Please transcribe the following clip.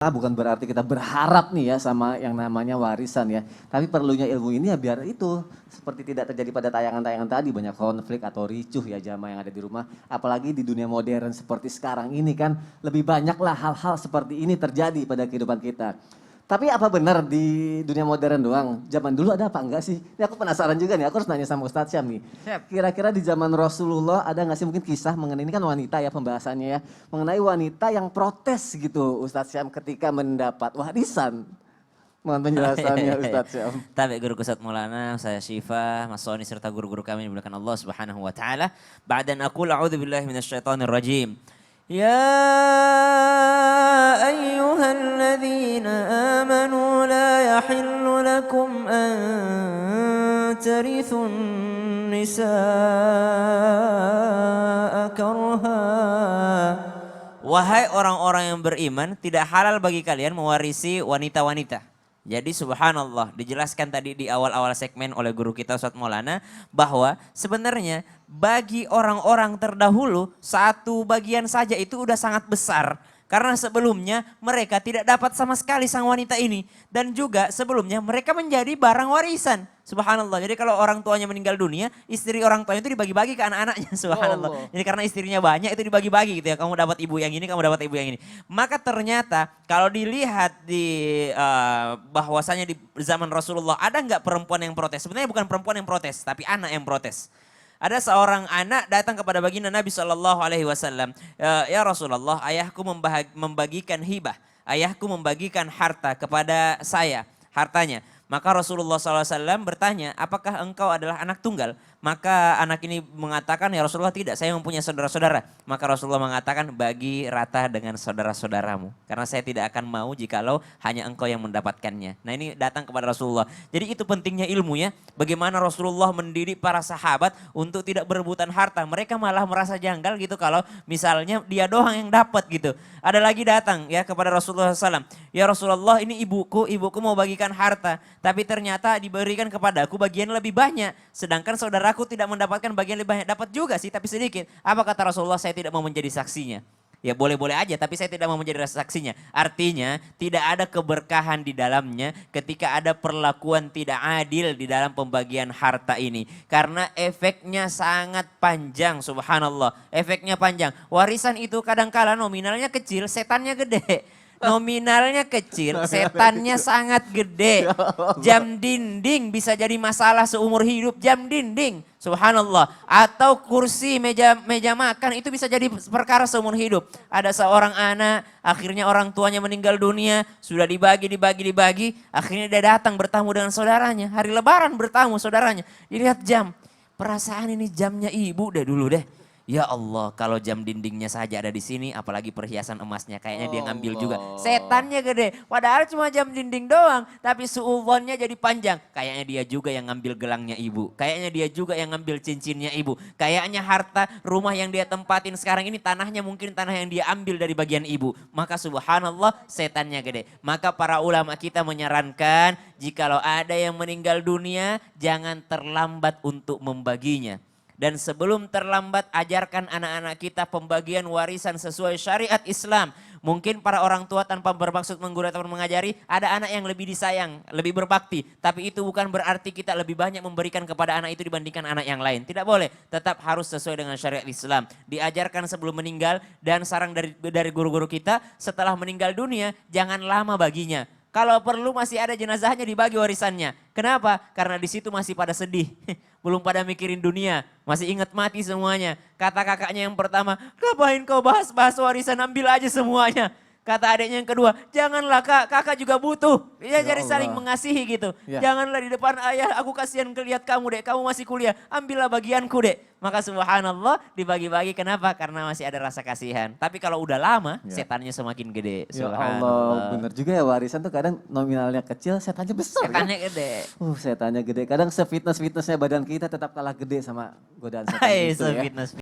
Bukan berarti kita berharap nih ya sama yang namanya warisan ya. Tapi perlunya ilmu ini ya biar itu seperti tidak terjadi pada tayangan-tayangan tadi banyak konflik atau ricuh ya jamaah yang ada di rumah. Apalagi di dunia modern seperti sekarang ini kan lebih banyaklah hal-hal seperti ini terjadi pada kehidupan kita. Tapi apa benar di dunia modern doang? Zaman dulu ada apa enggak sih? Ini aku penasaran juga nih, aku harus nanya sama Ustadz Syam nih. Kira-kira di zaman Rasulullah ada nggak sih mungkin kisah mengenai, ini kan wanita ya pembahasannya ya. Mengenai wanita yang protes gitu Ustadz Syam ketika mendapat warisan. Mohon penjelasannya Ustadz Syam. Tabi guru Ustadz Maulana, saya Syifa, Mas Soni serta guru-guru kami dimuliakan Allah Subhanahu wa taala. Ba'dan aqul a'udzubillahi minasyaitonir rajim. يا أيها الذين آمنوا لا يحل لكم أن ترثوا النساء كرها. Wahai orang-orang yang beriman, tidak halal bagi kalian mewarisi wanita-wanita. Jadi subhanallah, dijelaskan tadi di awal-awal segmen oleh guru kita Ustadz Maulana bahwa sebenarnya bagi orang-orang terdahulu satu bagian saja itu udah sangat besar. Karena sebelumnya mereka tidak dapat sama sekali sang wanita ini. Dan juga sebelumnya mereka menjadi barang warisan. Subhanallah. Jadi kalau orang tuanya meninggal dunia, istri orang tuanya itu dibagi-bagi ke anak-anaknya. Subhanallah. Allah. Jadi karena istrinya banyak itu dibagi-bagi gitu ya. Kamu dapat ibu yang ini, kamu dapat ibu yang ini. Maka ternyata kalau dilihat di bahwasanya di zaman Rasulullah ada nggak perempuan yang protes? Sebenarnya bukan perempuan yang protes, tapi anak yang protes. Ada seorang anak datang kepada baginda Nabi Shallallahu Alaihi Wasallam. Ya Rasulullah, ayahku membagikan hibah, ayahku membagikan harta kepada saya, hartanya. Maka Rasulullah SAW bertanya, apakah engkau adalah anak tunggal? Maka anak ini mengatakan, ya Rasulullah tidak, saya mempunyai saudara-saudara. Maka Rasulullah mengatakan, bagi rata dengan saudara-saudaramu. Karena saya tidak akan mau jikalau hanya engkau yang mendapatkannya. Nah ini datang kepada Rasulullah. Jadi itu pentingnya ilmu ya. Bagaimana Rasulullah mendidik para sahabat untuk tidak berebutan harta. Mereka malah merasa janggal gitu kalau misalnya dia doang yang dapat gitu. Ada lagi datang ya kepada Rasulullah SAW. Ya Rasulullah ini ibuku mau bagikan harta. Tapi ternyata diberikan kepadaku bagian lebih banyak. Sedangkan saudaraku tidak mendapatkan bagian lebih banyak. Dapat juga sih tapi sedikit. Apa kata Rasulullah? Saya tidak mau menjadi saksinya. Ya boleh-boleh aja tapi saya tidak mau menjadi saksinya. Artinya tidak ada keberkahan di dalamnya ketika ada perlakuan tidak adil di dalam pembagian harta ini. Karena efeknya sangat panjang subhanallah. Efeknya panjang. Warisan itu kadangkala nominalnya kecil, setannya gede. Nominalnya kecil, setannya sangat gede. Jam dinding bisa jadi masalah seumur hidup, jam dinding. Subhanallah. Atau kursi meja makan itu bisa jadi perkara seumur hidup. Ada seorang anak, akhirnya orang tuanya meninggal dunia, sudah dibagi. Akhirnya dia datang bertamu dengan saudaranya. Hari lebaran bertamu saudaranya. Dilihat jam, perasaan ini jamnya ibu deh dulu deh. Ya Allah, kalau jam dindingnya saja ada di sini, apalagi perhiasan emasnya, kayaknya dia ngambil juga. Setannya gede, padahal cuma jam dinding doang, tapi suudzonnya jadi panjang. Kayaknya dia juga yang ngambil gelangnya ibu, kayaknya dia juga yang ngambil cincinnya ibu. Kayaknya harta rumah yang dia tempatin sekarang ini tanahnya mungkin tanah yang dia ambil dari bagian ibu. Maka subhanallah setannya gede. Maka para ulama kita menyarankan, jikalau ada yang meninggal dunia, jangan terlambat untuk membaginya. Dan sebelum terlambat ajarkan anak-anak kita pembagian warisan sesuai syariat Islam. Mungkin para orang tua tanpa bermaksud menggurui atau mengajari ada anak yang lebih disayang, lebih berbakti. Tapi itu bukan berarti kita lebih banyak memberikan kepada anak itu dibandingkan anak yang lain. Tidak boleh, tetap harus sesuai dengan syariat Islam. Diajarkan sebelum meninggal dan sarang dari guru-guru kita setelah meninggal dunia jangan lama baginya. Kalau perlu masih ada jenazahnya dibagi warisannya. Kenapa? Karena di situ masih pada sedih. Belum pada mikirin dunia. Masih ingat mati semuanya. Kata kakaknya yang pertama, ngapain kau bahas-bahas warisan, ambil aja semuanya. Kata adiknya yang kedua, janganlah kak, kakak juga butuh. Ya jadi saling mengasihi gitu. Ya. Janganlah di depan ayah, aku kasihan ngeliat kamu dek, kamu masih kuliah. Ambillah bagianku dek. Maka subhanallah dibagi-bagi, kenapa? Karena masih ada rasa kasihan. Tapi kalau udah lama, setannya semakin gede. Ya Allah, bener juga ya warisan tuh kadang nominalnya kecil, setannya besar. Setannya ya? gede. Setannya gede. Kadang se-fitness-fitnessnya badan kita tetap kalah gede sama godaan setan Hai, itu ya. fitness.